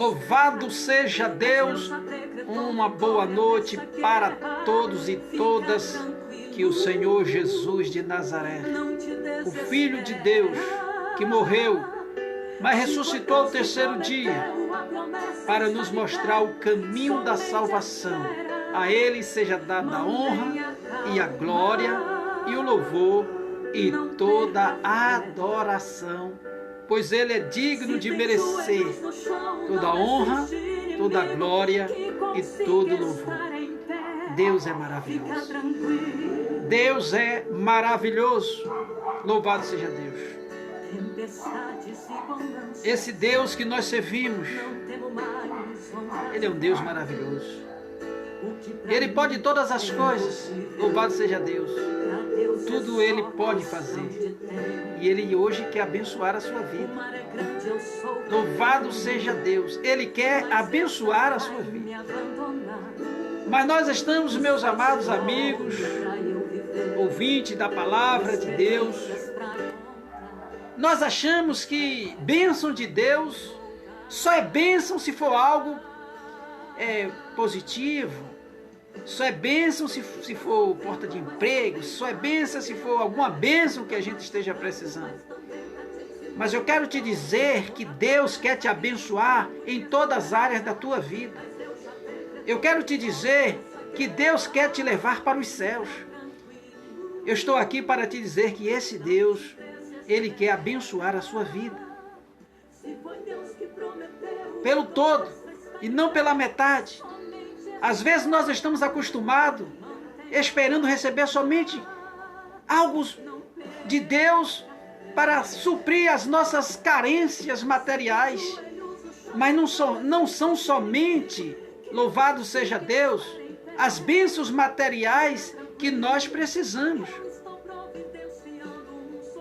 Louvado seja Deus, uma boa noite para todos e todas, que o Senhor Jesus de Nazaré, o Filho de Deus, que morreu, mas ressuscitou ao terceiro dia, para nos mostrar o caminho da salvação. A Ele seja dada a honra e a glória e o louvor e toda a adoração, pois Ele é digno de merecer toda a honra, toda a glória e todo o louvor. Deus é maravilhoso. Deus é maravilhoso. Louvado seja Deus. Esse Deus que nós servimos, Ele é um Deus maravilhoso. Ele pode todas as coisas. Louvado seja Deus. Tudo Ele pode fazer. E Ele hoje quer abençoar a sua vida. Louvado seja Deus. Ele quer abençoar a sua vida. Mas nós estamos, meus amados amigos, ouvintes da palavra de Deus, nós achamos que bênção de Deus só é bênção se for algo positivo, só é bênção se for porta de emprego, só é bênção se for alguma bênção que a gente esteja precisando. Mas eu quero te dizer que Deus quer te abençoar em todas as áreas da tua vida. Eu quero te dizer que Deus quer te levar para os céus. Eu estou aqui para te dizer que esse Deus, Ele quer abençoar a sua vida. Pelo todo e não pela metade. Às vezes nós estamos acostumados, esperando receber somente algo de Deus para suprir as nossas carências materiais. Mas não são somente, louvado seja Deus, as bênçãos materiais que nós precisamos.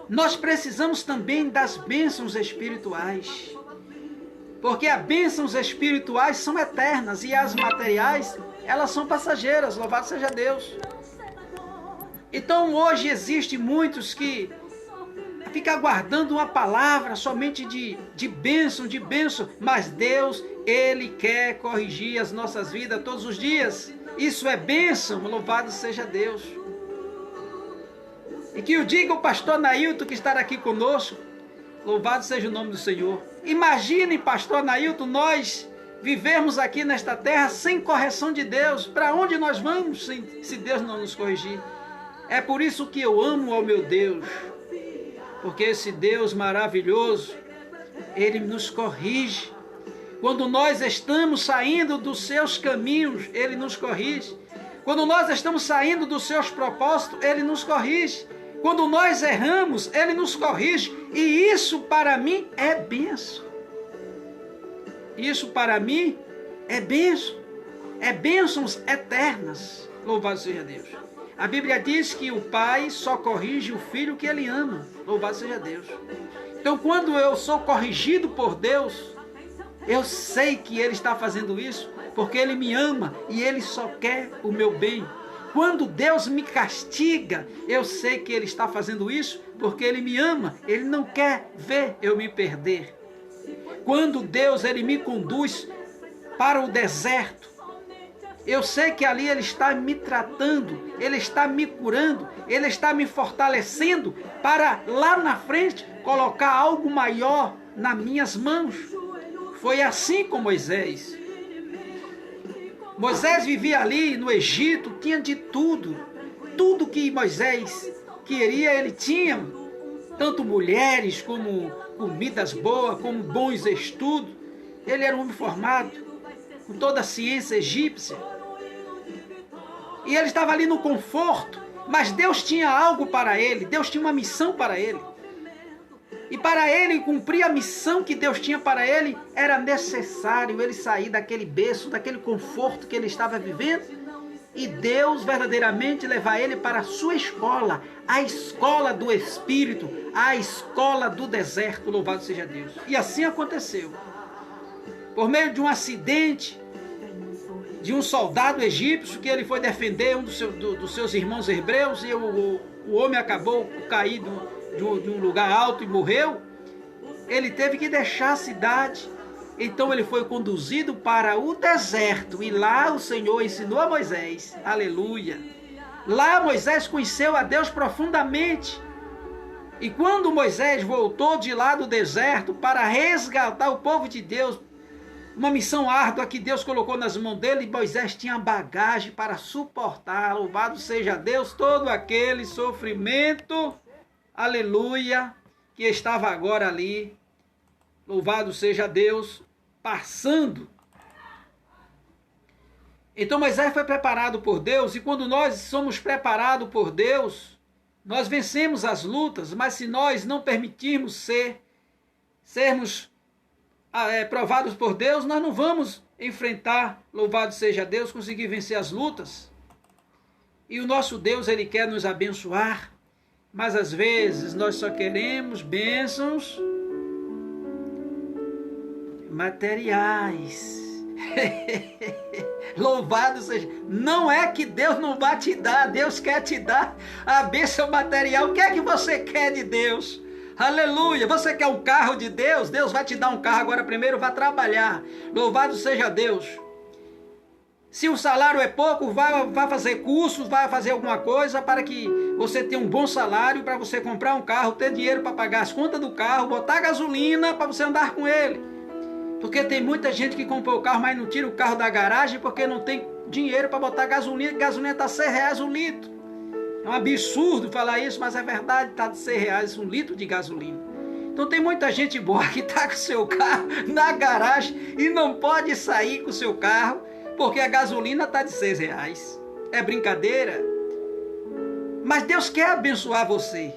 Nós precisamos também das bênçãos espirituais. Porque as bênçãos espirituais são eternas e as materiais, elas são passageiras, louvado seja Deus. Então hoje existem muitos que ficam aguardando uma palavra somente de bênção, mas Deus, Ele quer corrigir as nossas vidas todos os dias. Isso é bênção, louvado seja Deus. E que eu diga o pastor Nailton que está aqui conosco, louvado seja o nome do Senhor. Imagine, pastor Nailton, nós vivermos aqui nesta terra sem correção de Deus. Para onde nós vamos se Deus não nos corrigir? É por isso que eu amo ao meu Deus. Porque esse Deus maravilhoso, Ele nos corrige. Quando nós estamos saindo dos seus caminhos, Ele nos corrige. Quando nós estamos saindo dos seus propósitos, Ele nos corrige. Quando nós erramos, Ele nos corrige. E isso para mim é bênção. Isso para mim é bênção. É bênçãos eternas. Louvado seja Deus. A Bíblia diz que o pai só corrige o filho que ele ama. Louvado seja Deus. Então quando eu sou corrigido por Deus, eu sei que Ele está fazendo isso porque Ele me ama e Ele só quer o meu bem. Quando Deus me castiga, eu sei que Ele está fazendo isso porque Ele me ama. Ele não quer ver eu me perder. Quando Deus Ele me conduz para o deserto, eu sei que ali Ele está me tratando, Ele está me curando, Ele está me fortalecendo para lá na frente colocar algo maior nas minhas mãos. Foi assim com Moisés. Moisés vivia ali no Egito, tinha de tudo. Tudo que Moisés queria, ele tinha. Tanto mulheres, como comidas boas, como bons estudos. Ele era um homem formado, com toda a ciência egípcia. E ele estava ali no conforto, mas Deus tinha algo para ele, Deus tinha uma missão para ele. E para ele cumprir a missão que Deus tinha para ele, era necessário ele sair daquele berço, daquele conforto que ele estava vivendo, e Deus verdadeiramente levar ele para a sua escola, a escola do Espírito, a escola do deserto, louvado seja Deus. E assim aconteceu. Por meio de um acidente, de um soldado egípcio, que ele foi defender um dos seus irmãos hebreus, e o homem acabou caído de um lugar alto e morreu. Ele teve que deixar a cidade Então ele foi conduzido para o deserto e lá o Senhor ensinou a Moisés. Aleluia. Lá Moisés conheceu a Deus profundamente. E quando Moisés voltou de lá do deserto para resgatar o povo de Deus, uma missão árdua que Deus colocou nas mãos dele, Moisés tinha bagagem para suportar. Louvado seja Deus, todo aquele sofrimento, aleluia, que estava agora ali. Louvado seja Deus, passando. Então Moisés foi preparado por Deus, e quando nós somos preparados por Deus, nós vencemos as lutas, mas se nós não permitirmos sermos provados por Deus, nós não vamos enfrentar, louvado seja Deus, conseguir vencer as lutas. E o nosso Deus, Ele quer nos abençoar, mas às vezes nós só queremos bênçãos materiais. Louvado seja. Não é que Deus não vai te dar, Deus quer te dar a bênção material. O que é que você quer de Deus? Aleluia. Você quer um carro de Deus? Deus vai te dar um carro. Agora primeiro vai trabalhar. Louvado seja Deus. Se o salário é pouco, vai fazer cursos, vai fazer alguma coisa para que você tenha um bom salário, para você comprar um carro, ter dinheiro para pagar as contas do carro, botar gasolina para você andar com ele. Porque tem muita gente que comprou o carro, mas não tira o carro da garagem porque não tem dinheiro para botar gasolina. Gasolina está R$100 um litro. É um absurdo falar isso, mas é verdade, está de R$100 um litro de gasolina. Então tem muita gente boa que está com o seu carro na garagem e não pode sair com o seu carro porque a gasolina está de R$6. É brincadeira? Mas Deus quer abençoar você.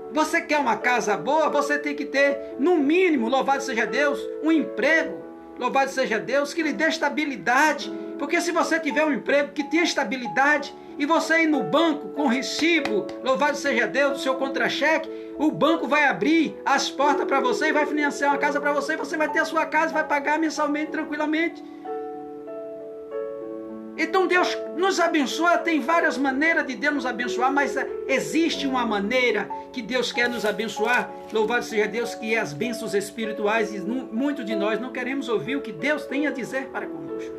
Você quer uma casa boa, você tem que ter, no mínimo, louvado seja Deus, um emprego, louvado seja Deus, que lhe dê estabilidade. Porque se você tiver um emprego que tenha estabilidade, e você ir no banco com recibo, louvado seja Deus, do seu contra-cheque, o banco vai abrir as portas para você e vai financiar uma casa para você, e você vai ter a sua casa e vai pagar mensalmente, tranquilamente. Então Deus nos abençoa, tem várias maneiras de Deus nos abençoar, mas existe uma maneira que Deus quer nos abençoar, louvado seja Deus, que é as bênçãos espirituais, e muitos de nós não queremos ouvir o que Deus tem a dizer para conosco.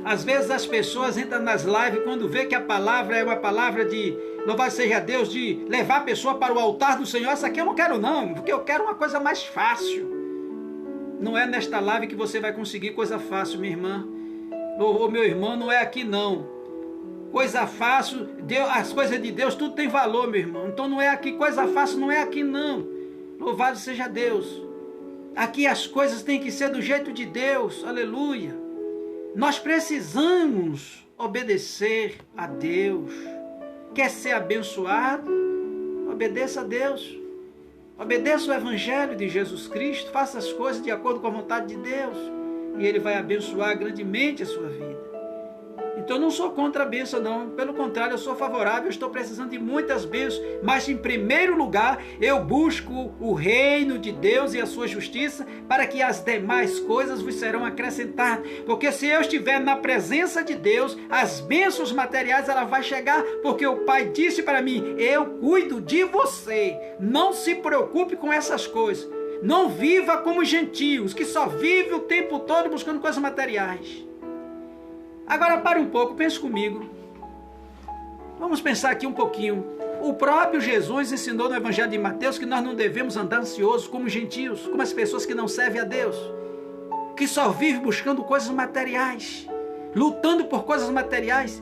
Às vezes as pessoas entram nas lives quando vê que a palavra é uma palavra de, louvado seja Deus, de levar a pessoa para o altar do Senhor. Essa aqui eu não quero não, porque eu quero uma coisa mais fácil. Não é nesta live que você vai conseguir coisa fácil, minha irmã. Ô meu irmão, não é aqui não. Coisa fácil, Deus, as coisas de Deus, tudo tem valor, meu irmão. Então não é aqui, coisa fácil não é aqui não. Louvado seja Deus. Aqui as coisas têm que ser do jeito de Deus, aleluia. Nós precisamos obedecer a Deus. Quer ser abençoado? Obedeça a Deus. Obedeça o Evangelho de Jesus Cristo, faça as coisas de acordo com a vontade de Deus. E Ele vai abençoar grandemente a sua vida. Então eu não sou contra a bênção não, pelo contrário, eu sou favorável, eu estou precisando de muitas bênçãos, mas em primeiro lugar eu busco o reino de Deus e a sua justiça, para que as demais coisas vos serão acrescentadas, porque se eu estiver na presença de Deus, as bênçãos materiais ela vai chegar, porque o Pai disse para mim, eu cuido de você, não se preocupe com essas coisas, não viva como gentios, que só vivem o tempo todo buscando coisas materiais. Agora pare um pouco, pense comigo. Vamos pensar aqui um pouquinho. O próprio Jesus ensinou no Evangelho de Mateus que nós não devemos andar ansiosos como gentios, como as pessoas que não servem a Deus, que só vivem buscando coisas materiais, lutando por coisas materiais.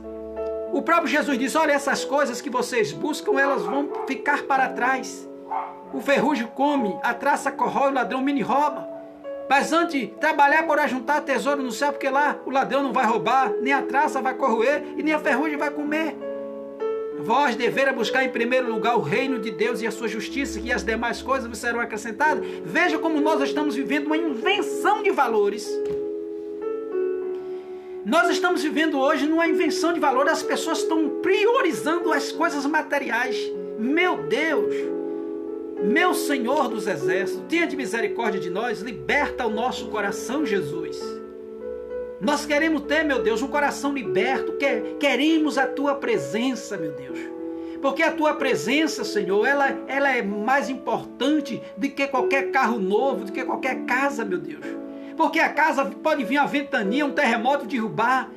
O próprio Jesus disse, olha, essas coisas que vocês buscam, elas vão ficar para trás. O ferrugem come, a traça corrói, o ladrão mini rouba. Mas antes, trabalhar para juntar tesouro no céu, porque lá o ladrão não vai roubar, nem a traça vai corroer e nem a ferrugem vai comer. Vós deverá buscar em primeiro lugar o reino de Deus e a sua justiça, que as demais coisas vos serão acrescentadas. Veja como nós estamos vivendo uma invenção de valores. Nós estamos vivendo hoje numa invenção de valores, as pessoas estão priorizando as coisas materiais. Meu Deus! Meu Senhor dos Exércitos, tenha de misericórdia de nós, liberta o nosso coração, Jesus. Nós queremos ter, meu Deus, um coração liberto, queremos a Tua presença, meu Deus. Porque a tua presença, Senhor, ela é mais importante do que qualquer carro novo, do que qualquer casa, meu Deus. Porque a casa pode vir uma ventania, um terremoto derrubar,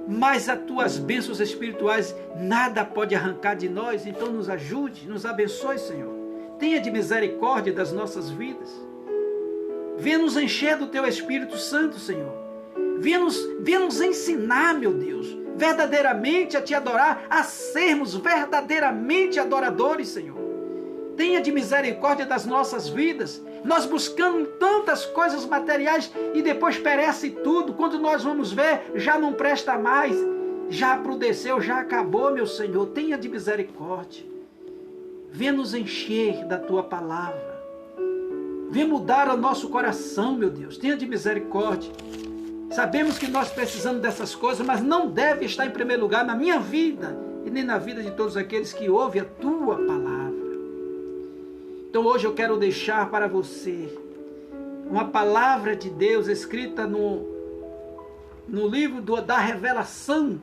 mas as tuas bênçãos espirituais nada pode arrancar de nós. Então nos ajude, nos abençoe, Senhor. Tenha de misericórdia das nossas vidas. Venha nos encher do teu Espírito Santo, Senhor. Venha nos ensinar, meu Deus, verdadeiramente a te adorar, a sermos verdadeiramente adoradores, Senhor. Tenha de misericórdia das nossas vidas. Nós buscamos tantas coisas materiais e depois perece tudo. Quando nós vamos ver, já não presta mais, já aprudeceu, já acabou, meu Senhor. Tenha de misericórdia. Venha nos encher da tua palavra. Venha mudar o nosso coração, meu Deus. Tenha de misericórdia. Sabemos que nós precisamos dessas coisas, mas não deve estar em primeiro lugar na minha vida e nem na vida de todos aqueles que ouvem a tua palavra. Então hoje eu quero deixar para você uma palavra de Deus escrita no livro da revelação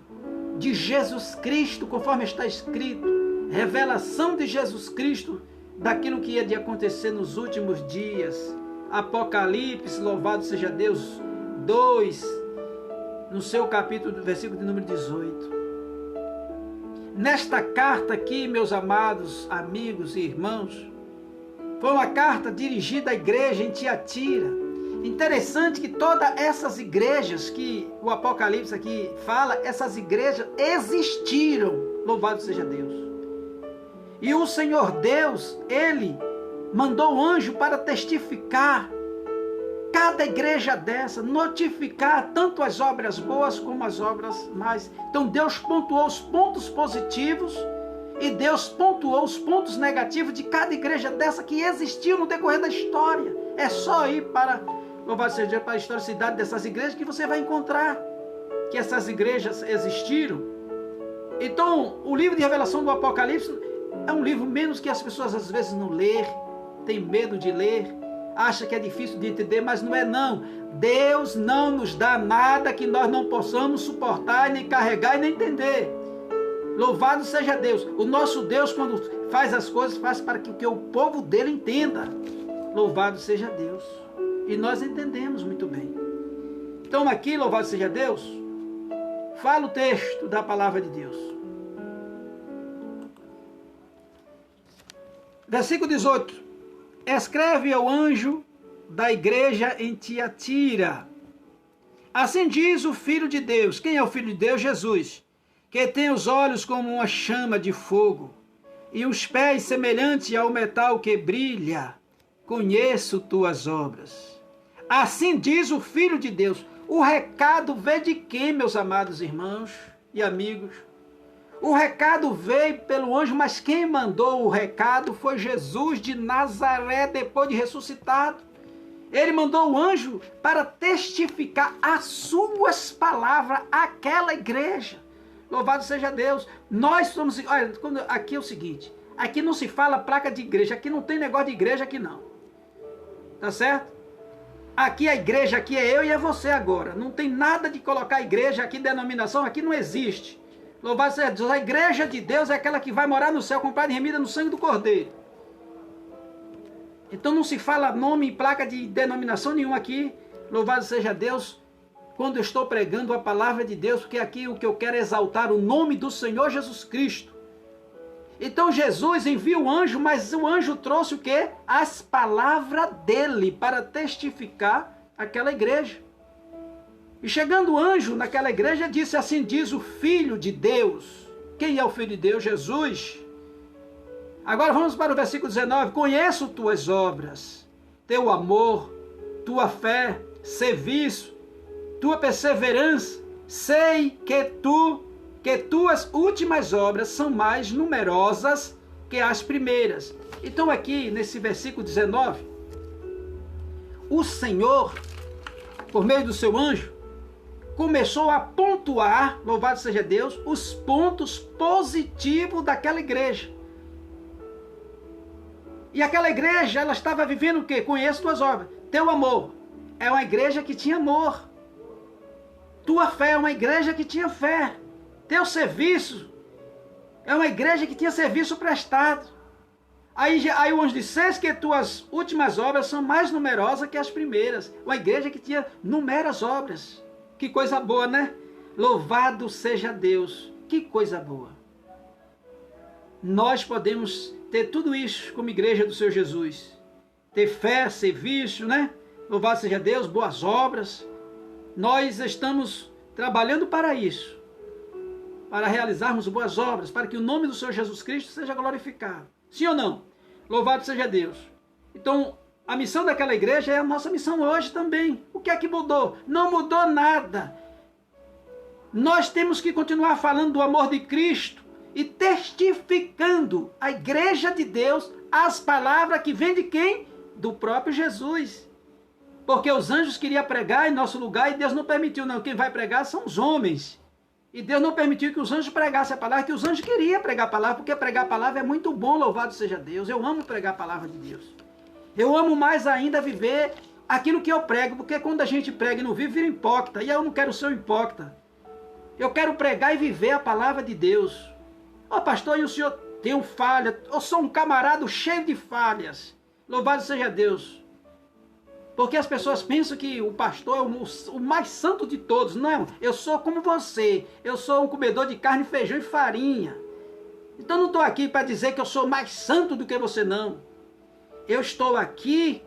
de Jesus Cristo, conforme está escrito, revelação de Jesus Cristo, daquilo que ia de acontecer nos últimos dias. Apocalipse, louvado seja Deus, 2, no seu capítulo, versículo de número 18. Nesta carta aqui, meus amados amigos e irmãos, foi uma carta dirigida à igreja em Tiatira. Interessante que todas essas igrejas que o Apocalipse aqui fala, essas igrejas existiram, louvado seja Deus. E o Senhor Deus, Ele mandou um anjo para testificar cada igreja dessa, notificar tanto as obras boas como as obras mais. Então Deus pontuou os pontos positivos e Deus pontuou os pontos negativos de cada igreja dessa que existiu no decorrer da história. É só ir para, louvado seja Deus, para a historicidade dessas igrejas que você vai encontrar que essas igrejas existiram. Então, o livro de revelação do Apocalipse é um livro menos que as pessoas às vezes não lêem, tem medo de ler, acha que é difícil de entender, mas não é não. Deus não nos dá nada que nós não possamos suportar, nem carregar e nem entender. Louvado seja Deus. O nosso Deus, quando faz as coisas, faz para que o povo dele entenda. Louvado seja Deus. E nós entendemos muito bem. Então aqui, louvado seja Deus, fala o texto da palavra de Deus. Versículo 18. Escreve ao anjo da igreja em Tiatira. Assim diz o Filho de Deus. Quem é o Filho de Deus? Jesus. Que tem os olhos como uma chama de fogo e os pés semelhantes ao metal que brilha. Conheço tuas obras. Assim diz o Filho de Deus. O recado veio de quem, meus amados irmãos e amigos? O recado veio pelo anjo, mas quem mandou o recado foi Jesus de Nazaré, depois de ressuscitado. Ele mandou o anjo para testificar as suas palavras àquela igreja. Louvado seja Deus. Nós somos... Olha, aqui é o seguinte. Aqui não se fala placa de igreja. Aqui não tem negócio de igreja, aqui não. Tá certo? Aqui a igreja, aqui é eu e é você agora. Não tem nada de colocar igreja aqui, denominação, aqui não existe. Louvado seja Deus. A igreja de Deus é aquela que vai morar no céu, comprada e remida no sangue do Cordeiro. Então não se fala nome e placa de denominação nenhuma aqui. Louvado seja Deus. Quando eu estou pregando a palavra de Deus, porque aqui o que eu quero é exaltar o nome do Senhor Jesus Cristo. Então Jesus envia o anjo, mas o anjo trouxe o quê? As palavras dele para testificar aquela igreja. E chegando o anjo naquela igreja, disse assim, diz o Filho de Deus. Quem é o Filho de Deus? Jesus. Agora vamos para o versículo 19. Conheço tuas obras, teu amor, tua fé, serviço, tua perseverança, sei que tuas últimas obras são mais numerosas que as primeiras. Então aqui, nesse versículo 19, o Senhor, por meio do seu anjo, começou a pontuar, louvado seja Deus, os pontos positivos daquela igreja. E aquela igreja, ela estava vivendo o quê? Conheço tuas obras. Teu amor. É uma igreja que tinha amor. Tua fé é uma igreja que tinha fé. Teu serviço É uma igreja que tinha serviço prestado. Aí o anjo disse: eis que tuas últimas obras são mais numerosas que as primeiras. Uma igreja que tinha numerosas obras. Que coisa boa, né? Louvado seja Deus. Que coisa boa. Nós podemos ter tudo isso como igreja do Senhor Jesus. Ter fé, serviço, né? Louvado seja Deus, boas obras. Nós estamos trabalhando para isso. Para realizarmos boas obras, para que o nome do Senhor Jesus Cristo seja glorificado. Sim ou não? Louvado seja Deus. Então, a missão daquela igreja é a nossa missão hoje também. O que é que mudou? Não mudou nada. Nós temos que continuar falando do amor de Cristo e testificando a igreja de Deus as palavras que vêm de quem? Do próprio Jesus. Porque os anjos queriam pregar em nosso lugar e Deus não permitiu. Não, quem vai pregar são os homens. E Deus não permitiu que os anjos pregassem a palavra, que os anjos queriam pregar a palavra, porque pregar a palavra é muito bom, louvado seja Deus. Eu amo pregar a palavra de Deus. Eu amo mais ainda viver aquilo que eu prego, porque quando a gente prega e não vive, vira hipócrita. E eu não quero ser um hipócrita. Eu quero pregar e viver a palavra de Deus. Ó, pastor, e o senhor tem falha? Eu sou um camarada cheio de falhas. Louvado seja Deus. Porque as pessoas pensam que o pastor é o mais santo de todos. Não, eu sou como você. Eu sou um comedor de carne, feijão e farinha. Então não estou aqui para dizer que eu sou mais santo do que você, não. Eu estou aqui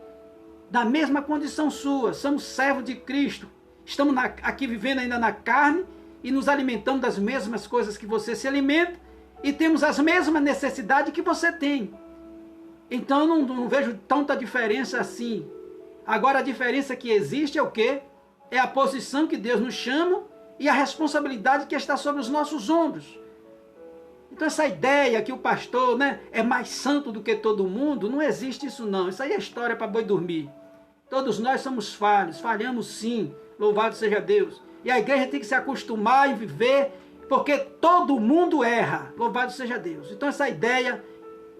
na mesma condição sua. Somos servos de Cristo. Estamos aqui vivendo ainda na carne e nos alimentando das mesmas coisas que você se alimenta e temos as mesmas necessidades que você tem. Então eu não vejo tanta diferença assim. Agora a diferença que existe é o quê? É a posição que Deus nos chama e a responsabilidade que está sobre os nossos ombros. Então essa ideia que o pastor, né, é mais santo do que todo mundo, não existe isso não. Isso aí é história para boi dormir. Todos nós somos falhos, falhamos sim, louvado seja Deus. E a igreja tem que se acostumar e viver, porque todo mundo erra, louvado seja Deus. Então essa ideia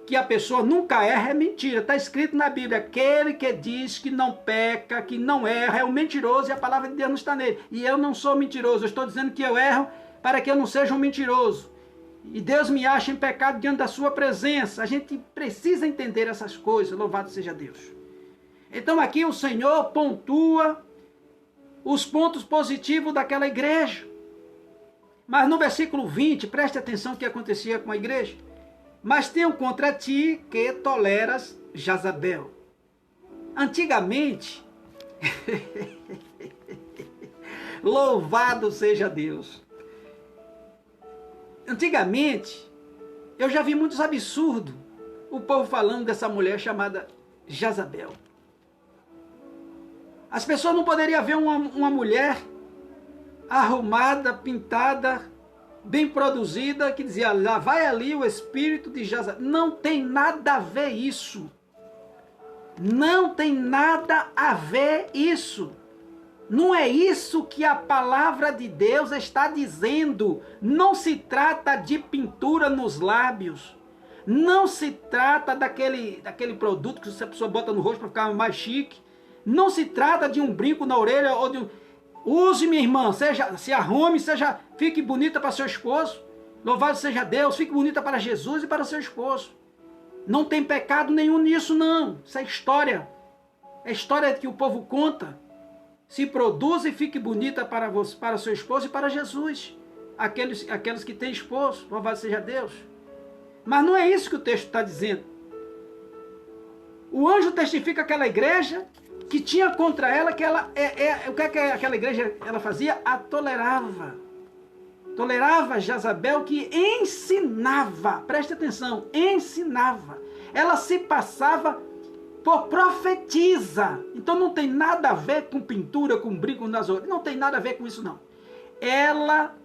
que a pessoa nunca erra é mentira. Está escrito na Bíblia: aquele que diz que não peca, que não erra, é um mentiroso e a palavra de Deus não está nele. E eu não sou mentiroso, eu estou dizendo que eu erro para que eu não seja um mentiroso. E Deus me acha em pecado diante da sua presença. A gente precisa entender essas coisas, louvado seja Deus. Então aqui o Senhor pontua os pontos positivos daquela igreja. Mas no versículo 20, preste atenção o que acontecia com a igreja. Mas tenho contra ti que toleras Jezabel. Antigamente, louvado seja Deus. Antigamente, eu já vi muitos absurdos. O povo falando dessa mulher chamada Jezabel. As pessoas não poderiam ver uma mulher arrumada, pintada, bem produzida, que dizia: lá vai ali o espírito de Jezabel. Não tem nada a ver isso. Não tem nada a ver isso. Não é isso que a palavra de Deus está dizendo. Não se trata de pintura nos lábios. Não se trata daquele produto que a pessoa bota no rosto para ficar mais chique. Não se trata de um brinco na orelha ou de um... Use, minha irmã, se arrume, fique bonita para seu esposo. Louvado seja Deus, fique bonita para Jesus e para seu esposo. Não tem pecado nenhum nisso, não. Isso é história. É história que o povo conta. Se produza e fique bonita para você, para seu esposo e para Jesus. Aqueles que têm esposo, louvado seja Deus. Mas não é isso que o texto está dizendo. O anjo testifica aquela igreja que tinha contra ela, que ela o que aquela igreja ela fazia? A tolerava. Tolerava Jezabel, que ensinava, preste atenção, ensinava. Ela se passava por profetisa. Então não tem nada a ver com pintura, com brinco nas orelhas. Não tem nada a ver com isso, não. Ela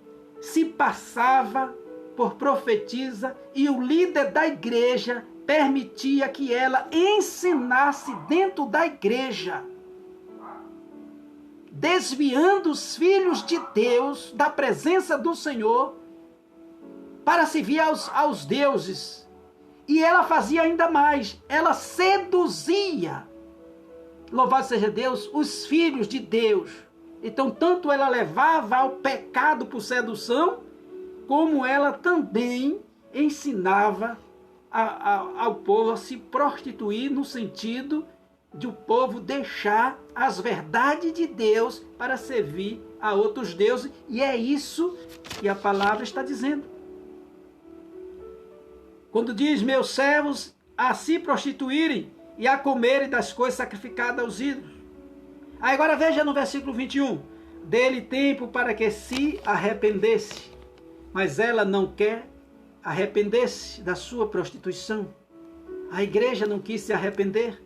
se passava por profetisa e o líder da igreja permitia que ela ensinasse dentro da igreja, desviando os filhos de Deus da presença do Senhor para servir aos deuses. E ela fazia ainda mais, ela seduzia, louvado seja Deus, os filhos de Deus. Então tanto ela levava ao pecado por sedução, como ela também ensinava ao povo a se prostituir, no sentido de o povo deixar as verdades de Deus para servir a outros deuses. E é isso que a palavra está dizendo. Quando diz, meus servos a se prostituírem e a comerem das coisas sacrificadas aos ídolos. Aí agora veja no versículo 21. Dê-lhe tempo para que se arrependesse, mas ela não quer arrepender-se da sua prostituição. A igreja não quis se arrepender.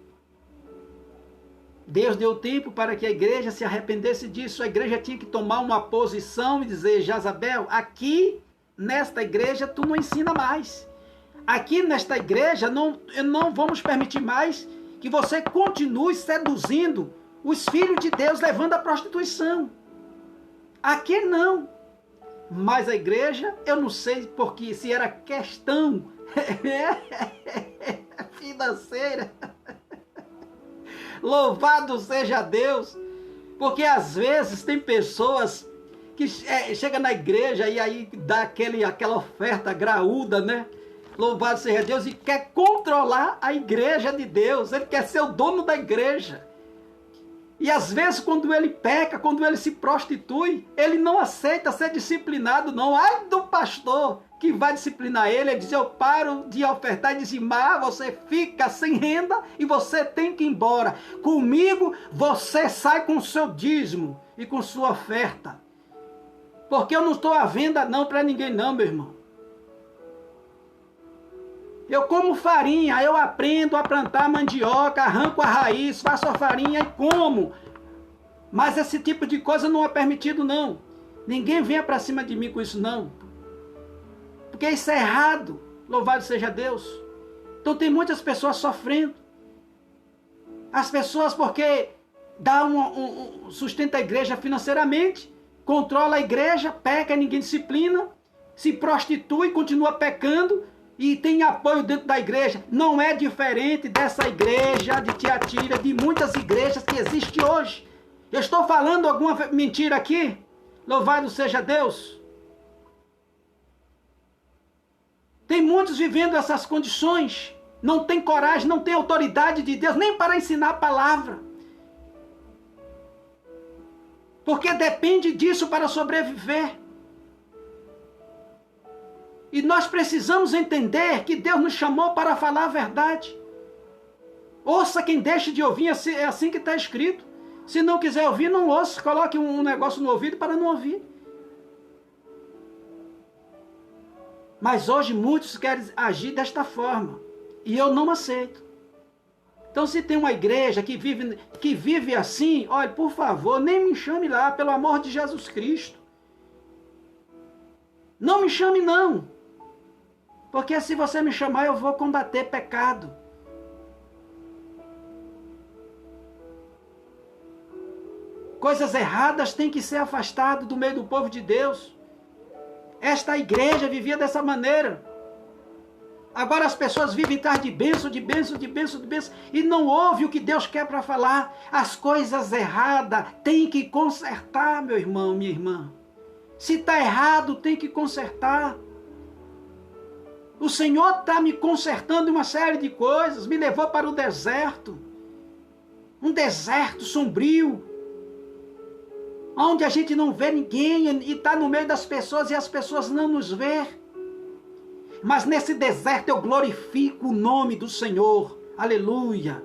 Deus deu tempo para que a igreja se arrependesse disso. A igreja tinha que tomar uma posição e dizer, Jezabel, aqui nesta igreja tu não ensina mais. Aqui nesta igreja não vamos permitir mais que você continue seduzindo os filhos de Deus, levando à prostituição. Aqui não. Mas a igreja, eu não sei porque, se era questão financeira. Louvado seja Deus. Porque às vezes tem pessoas que chegam na igreja e aí dá aquela oferta graúda, né? Louvado seja Deus, e quer controlar a igreja de Deus. Ele quer ser o dono da igreja. E às vezes quando ele peca, quando ele se prostitui, ele não aceita ser disciplinado, não. Ai do pastor que vai disciplinar ele. Ele diz, eu paro de ofertar e dizimar, você fica sem renda e você tem que ir embora. Comigo você sai com o seu dízimo e com sua oferta. Porque eu não estou à venda não para ninguém não, meu irmão. Eu como farinha, eu aprendo a plantar mandioca, arranco a raiz, faço a farinha e como. Mas esse tipo de coisa não é permitido não. Ninguém venha para cima de mim com isso não. Porque isso é errado. Louvado seja Deus. Então tem muitas pessoas sofrendo. As pessoas porque sustenta a igreja financeiramente, controla a igreja, peca, ninguém disciplina, se prostitui, continua pecando, e tem apoio dentro da igreja. Não é diferente dessa igreja de Tiatira, de muitas igrejas que existem hoje. Eu estou falando alguma mentira aqui? Louvado seja Deus. Tem muitos vivendo essas condições. Não tem coragem, não tem autoridade de Deus, nem para ensinar a palavra. Porque depende disso para sobreviver. E nós precisamos entender que Deus nos chamou para falar a verdade. Ouça quem deixa de ouvir, é assim que está escrito. Se não quiser ouvir, não ouça. Coloque um negócio no ouvido para não ouvir. Mas hoje muitos querem agir desta forma. E eu não aceito. Então se tem uma igreja que vive assim, olha, por favor, nem me chame lá, pelo amor de Jesus Cristo. Não me chame não. Porque se você me chamar, eu vou combater pecado. Coisas erradas têm que ser afastadas do meio do povo de Deus. Esta igreja vivia dessa maneira. Agora as pessoas vivem atrás de bênção, de bênção, de bênção, de bênção, e não ouvem o que Deus quer para falar. As coisas erradas tem que consertar, meu irmão, minha irmã. Se está errado, tem que consertar. O Senhor está me consertando uma série de coisas, me levou para o deserto. Um deserto sombrio, onde a gente não vê ninguém e está no meio das pessoas e as pessoas não nos vê. Mas nesse deserto eu glorifico o nome do Senhor. Aleluia.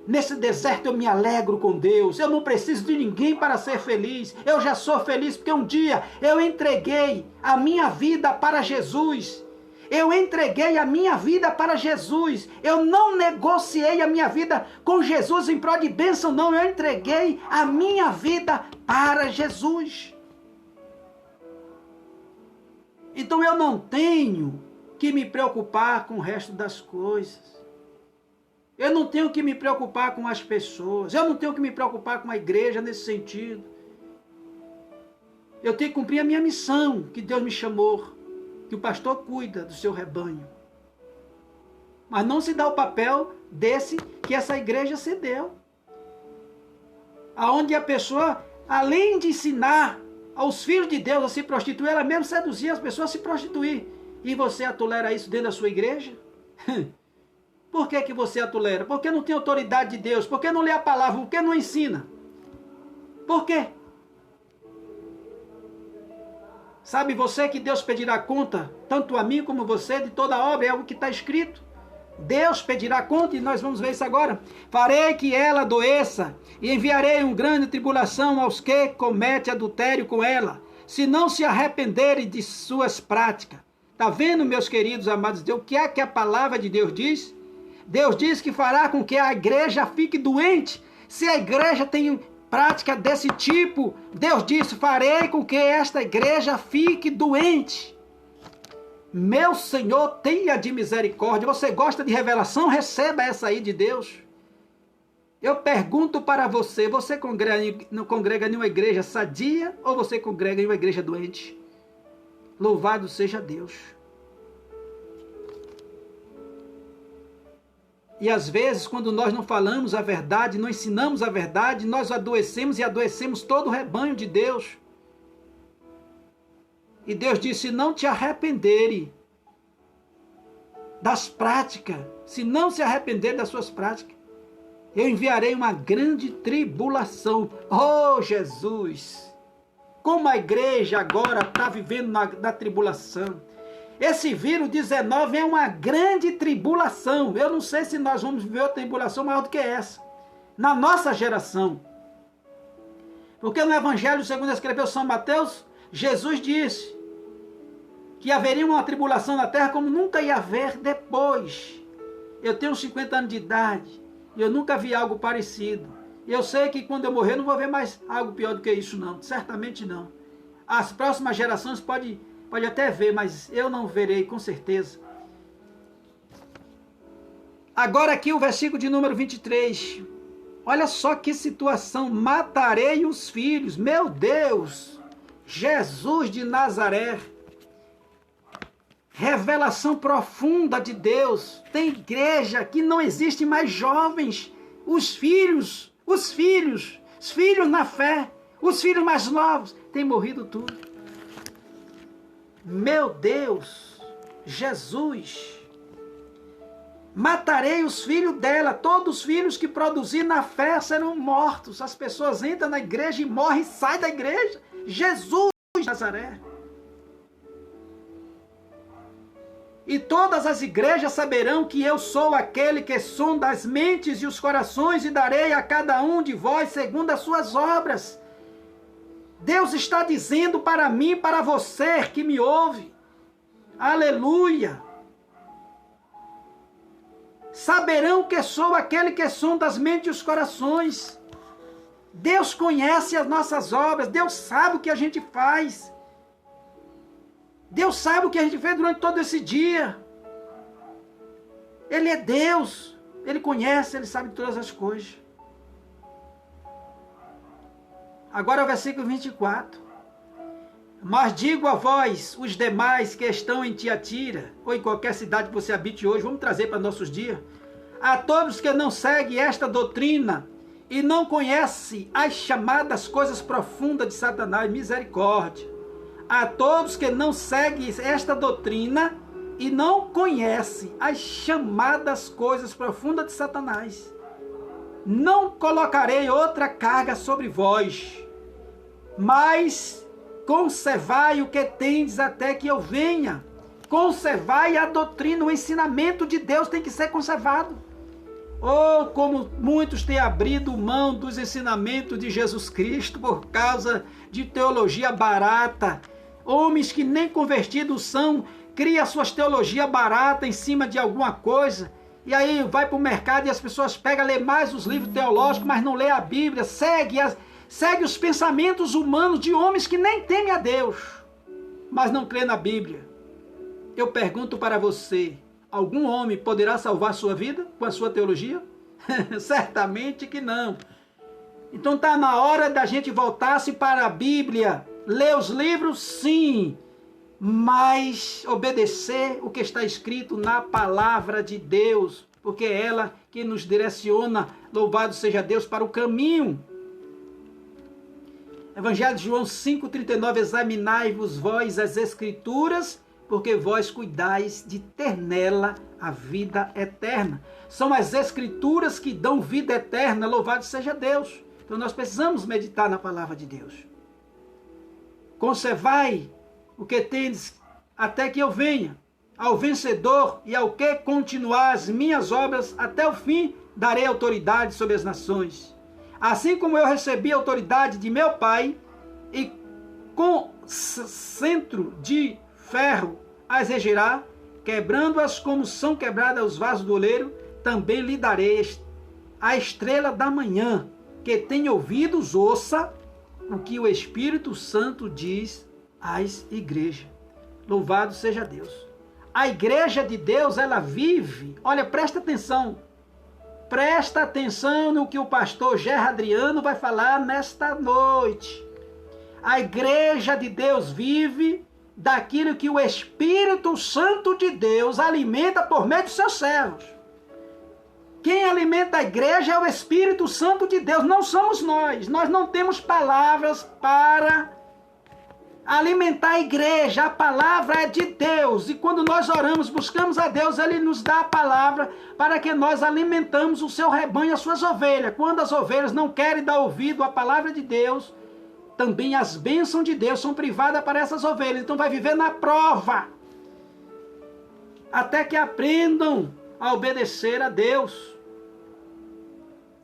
Nesse deserto eu me alegro com Deus. Eu não preciso de ninguém para ser feliz. Eu já sou feliz porque um dia eu entreguei a minha vida para Jesus. Eu entreguei a minha vida para Jesus. Eu não negociei a minha vida com Jesus em prol de bênção, não. Eu entreguei a minha vida para Jesus. Então eu não tenho que me preocupar com o resto das coisas. Eu não tenho que me preocupar com as pessoas. Eu não tenho que me preocupar com a igreja nesse sentido. Eu tenho que cumprir a minha missão que Deus me chamou. Que o pastor cuida do seu rebanho. Mas não se dá o papel desse que essa igreja se deu. Aonde a pessoa, além de ensinar aos filhos de Deus a se prostituir, ela mesmo seduzia as pessoas a se prostituir. E você atolera isso dentro da sua igreja? Por que que você atolera? Porque não tem autoridade de Deus. Porque não lê a palavra? Porque não ensina? Por quê? Sabe você que Deus pedirá conta, tanto a mim como você, de toda a obra, é o que está escrito. Deus pedirá conta, e nós vamos ver isso agora. Farei que ela adoeça, e enviarei uma grande tribulação aos que cometem adultério com ela, se não se arrependerem de suas práticas. Está vendo, meus queridos amados, o que é que a palavra de Deus diz? Deus diz que fará com que a igreja fique doente. Se a igreja tem prática desse tipo, Deus disse, farei com que esta igreja fique doente. Meu Senhor, tenha de misericórdia. Você gosta de revelação? Receba essa aí de Deus. Eu pergunto para você, você congrega em uma igreja sadia ou você congrega em uma igreja doente? Louvado seja Deus. E às vezes, quando nós não falamos a verdade, não ensinamos a verdade, nós adoecemos e adoecemos todo o rebanho de Deus. E Deus disse, se não te arrependerem das práticas, se não se arrepender das suas práticas, eu enviarei uma grande tribulação. Oh, Jesus! Como a igreja agora está vivendo na tribulação. Esse vírus 19 é uma grande tribulação. Eu não sei se nós vamos viver outra tribulação maior do que essa. Na nossa geração. Porque no Evangelho, segundo escreveu São Mateus, Jesus disse que haveria uma tribulação na terra como nunca ia haver depois. Eu tenho 50 anos de idade e eu nunca vi algo parecido. E eu sei que quando eu morrer não vou ver mais algo pior do que isso não. Certamente não. As próximas gerações pode até ver, mas eu não verei com certeza. Agora aqui o versículo de número 23. Olha só que situação. Matarei os filhos. Meu Deus. Jesus de Nazaré. Revelação profunda de Deus. Tem igreja que não existe mais jovens. Os filhos na fé, os filhos mais novos, têm morrido tudo. Meu Deus, Jesus. Matarei os filhos dela, todos os filhos que produzir na fé serão mortos. As pessoas entram na igreja e morrem e saem da igreja. Jesus de Nazaré. E todas as igrejas saberão que eu sou aquele que sonda as mentes e os corações e darei a cada um de vós segundo as suas obras. Deus está dizendo para mim, para você que me ouve. Aleluia. Saberão que sou aquele que sonda as mentes e os corações. Deus conhece as nossas obras. Deus sabe o que a gente faz. Deus sabe o que a gente fez durante todo esse dia. Ele é Deus. Ele conhece, Ele sabe todas as coisas. Agora o versículo 24. Mas digo a vós, os demais que estão em Tiatira, ou em qualquer cidade que você habite hoje, vamos trazer para nossos dias, a todos que não seguem esta doutrina e não conhecem as chamadas coisas profundas de Satanás, misericórdia. A todos que não seguem esta doutrina e não conhecem as chamadas coisas profundas de Satanás, não colocarei outra carga sobre vós, mas conservai o que tendes até que eu venha. Conservai a doutrina, o ensinamento de Deus tem que ser conservado. Oh, como muitos têm abrido mão dos ensinamentos de Jesus Cristo por causa de teologia barata. Homens que nem convertidos são, criam suas teologias baratas em cima de alguma coisa, e aí vai para o mercado e as pessoas pegam, lê mais os livros teológicos, mas não lê a Bíblia, segue os pensamentos humanos de homens que nem temem a Deus, mas não crê na Bíblia. Eu pergunto para você, algum homem poderá salvar sua vida com a sua teologia? Certamente que não. Então está na hora da gente voltar-se para a Bíblia, ler os livros, sim, mas obedecer o que está escrito na palavra de Deus, porque é ela que nos direciona, louvado seja Deus, para o caminho. Evangelho de João 5,39, examinai-vos vós as Escrituras, porque vós cuidais de ter nela a vida eterna. São as Escrituras que dão vida eterna, louvado seja Deus. Então nós precisamos meditar na palavra de Deus. Conservai o que tendes até que eu venha. Ao vencedor e ao que continuar as minhas obras até o fim, darei autoridade sobre as nações. Assim como eu recebi a autoridade de meu Pai, e com centro de ferro as regirá, quebrando-as como são quebradas os vasos do oleiro, também lhe darei a estrela da manhã. Que tem ouvidos, ouça o que o Espírito Santo diz às igrejas. Louvado seja Deus. A igreja de Deus, ela vive, olha, presta atenção no que o pastor Gerra Adriano vai falar nesta noite. A igreja de Deus vive daquilo que o Espírito Santo de Deus alimenta por meio dos seus servos. Quem alimenta a igreja é o Espírito Santo de Deus, não somos nós. Nós não temos palavras para alimentar a igreja. A palavra é de Deus. E quando nós oramos, buscamos a Deus, Ele nos dá a palavra para que nós alimentamos o seu rebanho, as suas ovelhas. Quando as ovelhas não querem dar ouvido à palavra de Deus, também as bênçãos de Deus são privadas para essas ovelhas. Então vai viver na prova, até que aprendam a obedecer a Deus.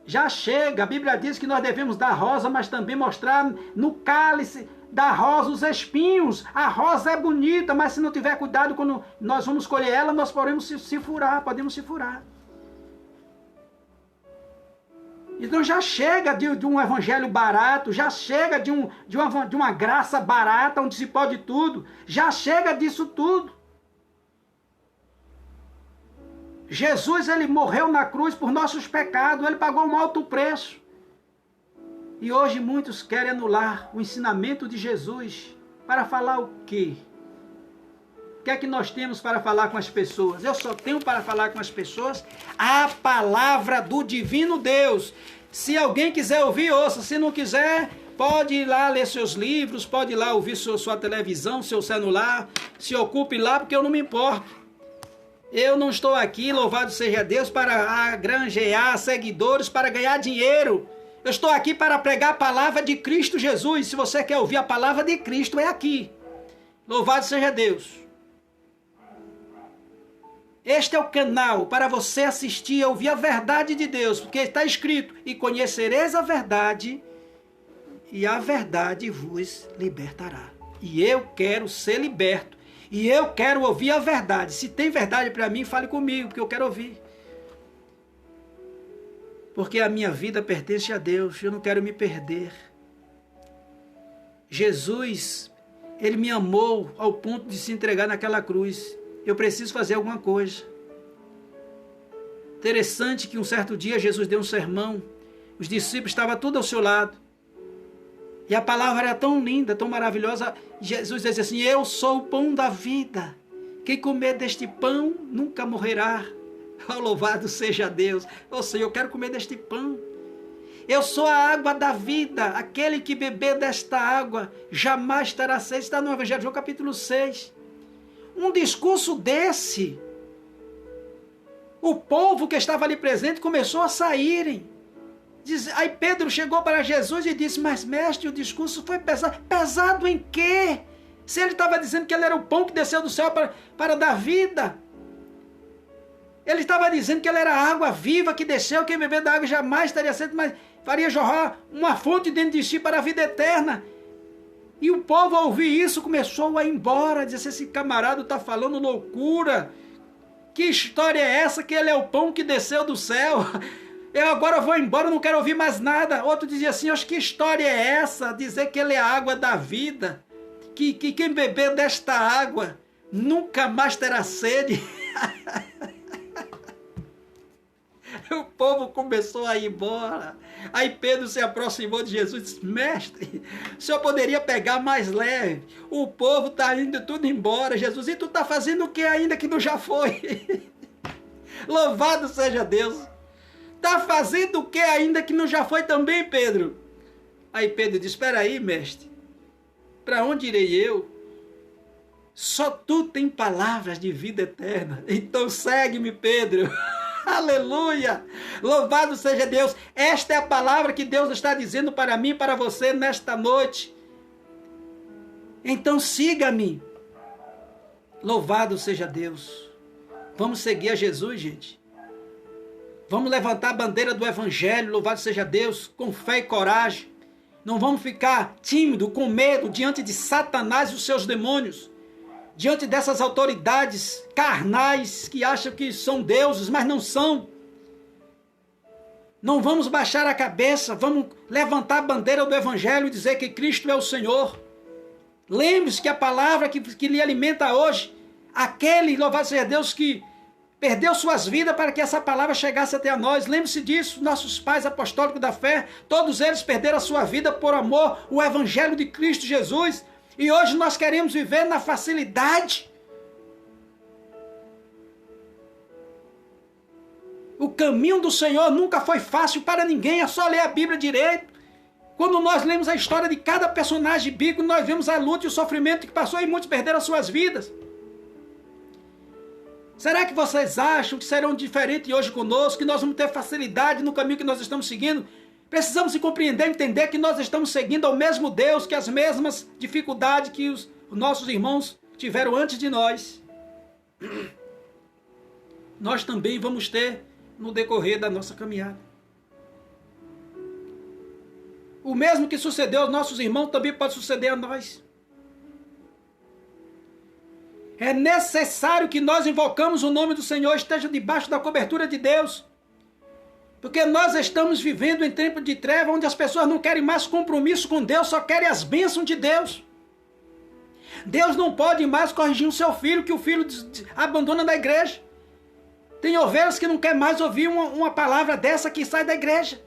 Já chega, a Bíblia diz que nós devemos dar rosa, mas também mostrar no cálice da rosa os espinhos. A rosa é bonita, mas se não tiver cuidado, quando nós vamos colher ela, nós podemos se furar. Então já chega de um evangelho barato, já chega de uma graça barata, onde se pode tudo, já chega disso tudo. Jesus, ele morreu na cruz por nossos pecados, ele pagou um alto preço. E hoje muitos querem anular o ensinamento de Jesus para falar o quê? O que é que nós temos para falar com as pessoas? Eu só tenho para falar com as pessoas a palavra do divino Deus. Se alguém quiser ouvir, ouça. Se não quiser, pode ir lá ler seus livros, pode ir lá ouvir sua televisão, seu celular. Se ocupe lá, porque eu não me importo. Eu não estou aqui, louvado seja Deus, para granjear seguidores, para ganhar dinheiro. Eu estou aqui para pregar a palavra de Cristo Jesus. Se você quer ouvir a palavra de Cristo, é aqui. Louvado seja Deus. Este é o canal para você assistir e ouvir a verdade de Deus, porque está escrito: e conhecereis a verdade, e a verdade vos libertará. E eu quero ser liberto. E eu quero ouvir a verdade. Se tem verdade para mim, fale comigo, porque eu quero ouvir. Porque a minha vida pertence a Deus, eu não quero me perder. Jesus, ele me amou ao ponto de se entregar naquela cruz. Eu preciso fazer alguma coisa. Interessante que um certo dia Jesus deu um sermão, os discípulos estavam tudo ao seu lado. E a palavra era tão linda, tão maravilhosa. Jesus disse assim: eu sou o pão da vida. Quem comer deste pão nunca morrerá. Oh, louvado seja Deus. Ou seja, eu quero comer deste pão. Eu sou a água da vida. Aquele que beber desta água jamais terá sede. Está no Evangelho de João capítulo 6. Um discurso desse, o povo que estava ali presente começou a saírem. Aí Pedro chegou para Jesus e disse: mas mestre, o discurso foi pesado. Pesado em quê? Se ele estava dizendo que ele era o pão que desceu do céu para dar vida. Ele estava dizendo que ele era a água viva que desceu, quem beber da água jamais teria sede, mas faria jorrar uma fonte dentro de si para a vida eterna. E o povo, ao ouvir isso, começou a ir embora, disse: esse camarada está falando loucura. Que história é essa que ele é o pão que desceu do céu? Eu agora vou embora, não quero ouvir mais nada. Outro dizia assim: que história é essa? Dizer que ele é a água da vida. Que quem beber desta água nunca mais terá sede. O povo começou a ir embora. Aí Pedro se aproximou de Jesus e disse: mestre, o senhor poderia pegar mais leve. O povo está indo tudo embora, Jesus. E tu está fazendo o que ainda que não já foi? Louvado seja Deus. Está fazendo o que ainda que não já foi também, Pedro? Aí Pedro disse: espera aí, mestre. Para onde irei eu? Só tu tem palavras de vida eterna. Então segue-me, Pedro. Aleluia! Louvado seja Deus. Esta é a palavra que Deus está dizendo para mim e para você nesta noite. Então siga-me. Louvado seja Deus. Vamos seguir a Jesus, gente. Vamos levantar a bandeira do Evangelho, louvado seja Deus, com fé e coragem. Não vamos ficar tímido, com medo, diante de Satanás e os seus demônios. Diante dessas autoridades carnais que acham que são deuses, mas não são. Não vamos baixar a cabeça, vamos levantar a bandeira do Evangelho e dizer que Cristo é o Senhor. Lembre-se que a palavra que lhe alimenta hoje, aquele, louvado seja Deus, que perdeu suas vidas para que essa palavra chegasse até a nós. Lembre-se disso, nossos pais apostólicos da fé, todos eles perderam a sua vida por amor ao Evangelho de Cristo Jesus. E hoje nós queremos viver na facilidade. O caminho do Senhor nunca foi fácil para ninguém, é só ler a Bíblia direito. Quando nós lemos a história de cada personagem bíblico, nós vemos a luta e o sofrimento que passou e muitos perderam as suas vidas. Será que vocês acham que serão diferentes hoje conosco, que nós vamos ter facilidade no caminho que nós estamos seguindo? Precisamos se compreender, entender que nós estamos seguindo ao mesmo Deus, que as mesmas dificuldades que os nossos irmãos tiveram antes de nós, nós também vamos ter no decorrer da nossa caminhada. O mesmo que sucedeu aos nossos irmãos também pode suceder a nós. É necessário que nós invocamos o nome do Senhor, esteja debaixo da cobertura de Deus. Porque nós estamos vivendo em tempo de treva, onde as pessoas não querem mais compromisso com Deus, só querem as bênçãos de Deus. Deus não pode mais corrigir o seu filho, que o filho abandona da igreja. Tem ovelhas que não querem mais ouvir uma palavra dessa que sai da igreja.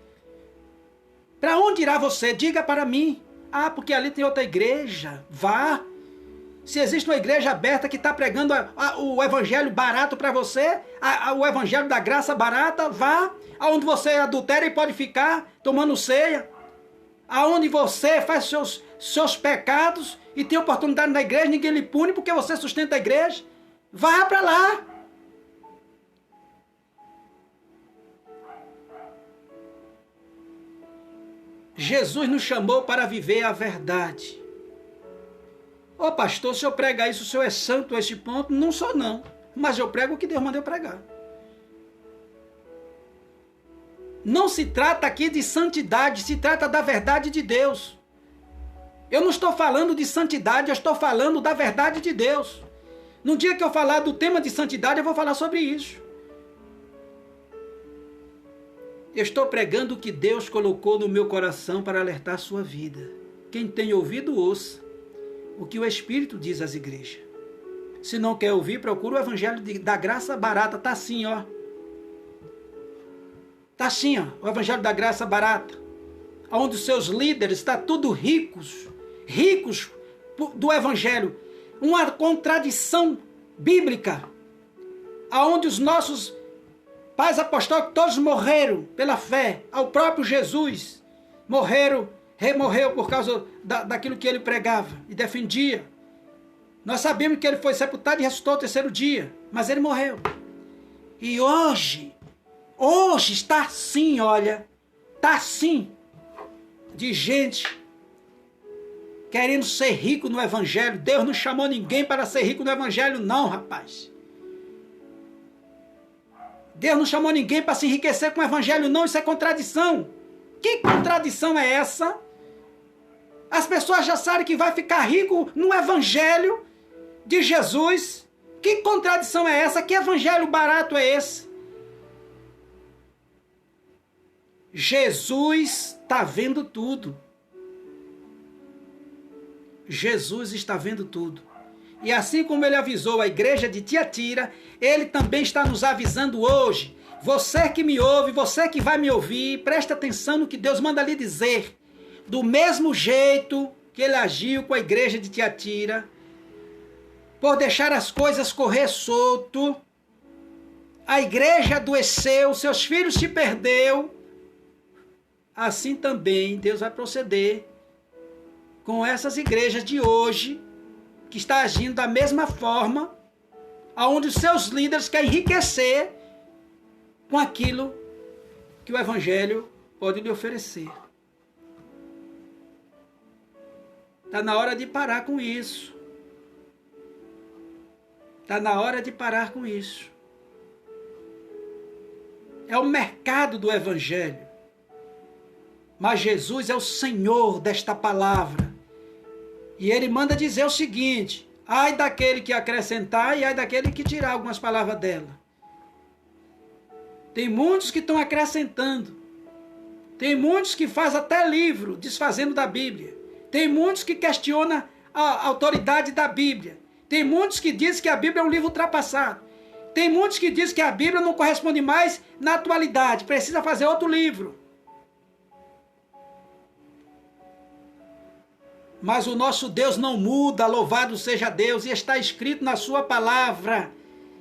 Para onde irá você? Diga para mim. Ah, porque ali tem outra igreja. Vá. Se existe uma igreja aberta que está pregando o evangelho barato para você, o evangelho da graça barata, vá. Aonde você adultera e pode ficar tomando ceia. Aonde você faz seus pecados e tem oportunidade na igreja, ninguém lhe pune porque você sustenta a igreja. Vá para lá. Jesus nos chamou para viver a verdade. Ô pastor, se eu pregar isso, o senhor é santo a este ponto? Não sou não, mas eu prego o que Deus mandou pregar. Não se trata aqui de santidade, se trata da verdade de Deus. Eu não estou falando de santidade, eu estou falando da verdade de Deus. No dia que eu falar do tema de santidade, eu vou falar sobre isso. Eu estou pregando o que Deus colocou no meu coração para alertar a sua vida. Quem tem ouvido, ouça o que o Espírito diz às igrejas. Se não quer ouvir, procura o Evangelho da Graça Barata. Está assim, ó. Está assim, ó, o Evangelho da Graça Barata. Onde os seus líderes estão tudo ricos do Evangelho. Uma contradição bíblica. Onde os nossos pais apostólicos todos morreram pela fé ao próprio Jesus. Morreu por causa daquilo que ele pregava e defendia. Nós sabemos que ele foi sepultado e ressuscitou ao terceiro dia, mas ele morreu. E hoje está assim, olha, está assim, de gente querendo ser rico no Evangelho. Deus não chamou ninguém para ser rico no Evangelho, não, rapaz. Deus não chamou ninguém para se enriquecer com o Evangelho, não. Isso é contradição. Que contradição é essa? As pessoas já sabem que vai ficar rico no Evangelho de Jesus. Que contradição é essa? Que evangelho barato é esse? Jesus está vendo tudo. Jesus está vendo tudo. E assim como ele avisou a igreja de Tiatira, ele também está nos avisando hoje. Você que me ouve, você que vai me ouvir, presta atenção no que Deus manda lhe dizer. Do mesmo jeito que ele agiu com a igreja de Tiatira, por deixar as coisas correr solto, a igreja adoeceu, seus filhos se perdeu, assim também Deus vai proceder com essas igrejas de hoje, que está agindo da mesma forma, aonde os seus líderes querem enriquecer com aquilo que o Evangelho pode lhe oferecer. Está na hora de parar com isso. Está na hora de parar com isso. É o mercado do Evangelho. Mas Jesus é o Senhor desta palavra. E Ele manda dizer o seguinte: ai daquele que acrescentar e ai daquele que tirar algumas palavras dela. Tem muitos que estão acrescentando. Tem muitos que fazem até livro desfazendo da Bíblia. Tem muitos que questionam a autoridade da Bíblia. Tem muitos que dizem que a Bíblia é um livro ultrapassado. Tem muitos que dizem que a Bíblia não corresponde mais na atualidade. Precisa fazer outro livro. Mas o nosso Deus não muda, louvado seja Deus. E está escrito na sua palavra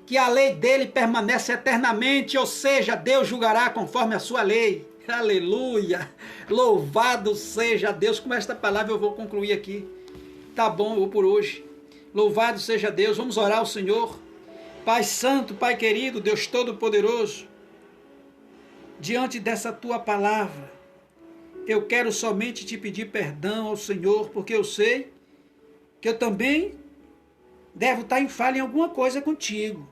que a lei dele permanece eternamente. Ou seja, Deus julgará conforme a sua lei. Aleluia! Louvado seja Deus. Com esta palavra eu vou concluir aqui. Tá bom, eu vou por hoje. Louvado seja Deus. Vamos orar ao Senhor. Pai Santo, Pai querido, Deus Todo-Poderoso, diante dessa tua palavra, eu quero somente te pedir perdão ao Senhor, porque eu sei que eu também devo estar em falha em alguma coisa contigo.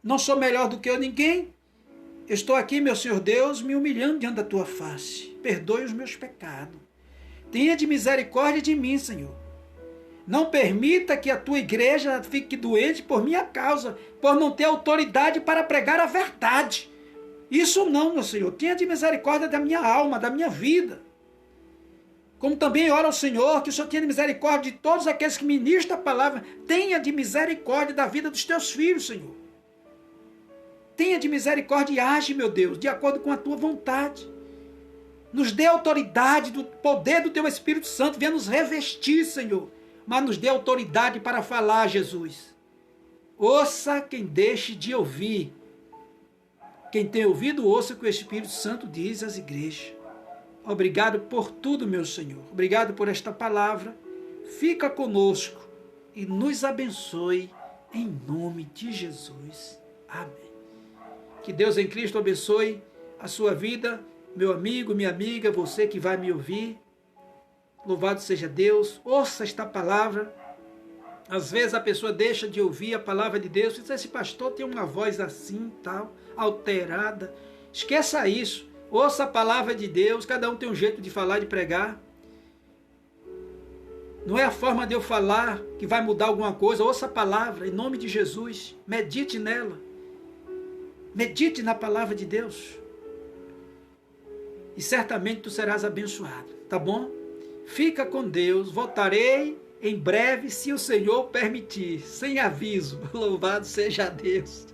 Não sou melhor do que ninguém. Eu estou aqui, meu Senhor Deus, me humilhando diante da tua face. Perdoe os meus pecados. Tenha de misericórdia de mim, Senhor. Não permita que a tua igreja fique doente por minha causa, por não ter autoridade para pregar a verdade. Isso não, meu Senhor. Tenha de misericórdia da minha alma, da minha vida. Como também oro ao Senhor, que o Senhor tenha de misericórdia de todos aqueles que ministram a palavra. Tenha de misericórdia da vida dos teus filhos, Senhor. Tenha de misericórdia e age, meu Deus, de acordo com a tua vontade. Nos dê autoridade do poder do teu Espírito Santo. Venha nos revestir, Senhor. Mas nos dê autoridade para falar, Jesus. Ouça quem deixe de ouvir. Quem tem ouvido, ouça o que o Espírito Santo diz às igrejas. Obrigado por tudo, meu Senhor. Obrigado por esta palavra. Fica conosco e nos abençoe em nome de Jesus. Amém. Que Deus em Cristo abençoe a sua vida, meu amigo, minha amiga, você que vai me ouvir. Louvado seja Deus. Ouça esta palavra. Às vezes a pessoa deixa de ouvir a palavra de Deus. Diz, esse pastor tem uma voz assim, tal, alterada. Esqueça isso. Ouça a palavra de Deus. Cada um tem um jeito de falar, de pregar. Não é a forma de eu falar que vai mudar alguma coisa. Ouça a palavra em nome de Jesus. Medite nela. Medite na palavra de Deus. E certamente tu serás abençoado. Tá bom? Fica com Deus. Voltarei em breve, se o Senhor permitir. Sem aviso. Louvado seja Deus.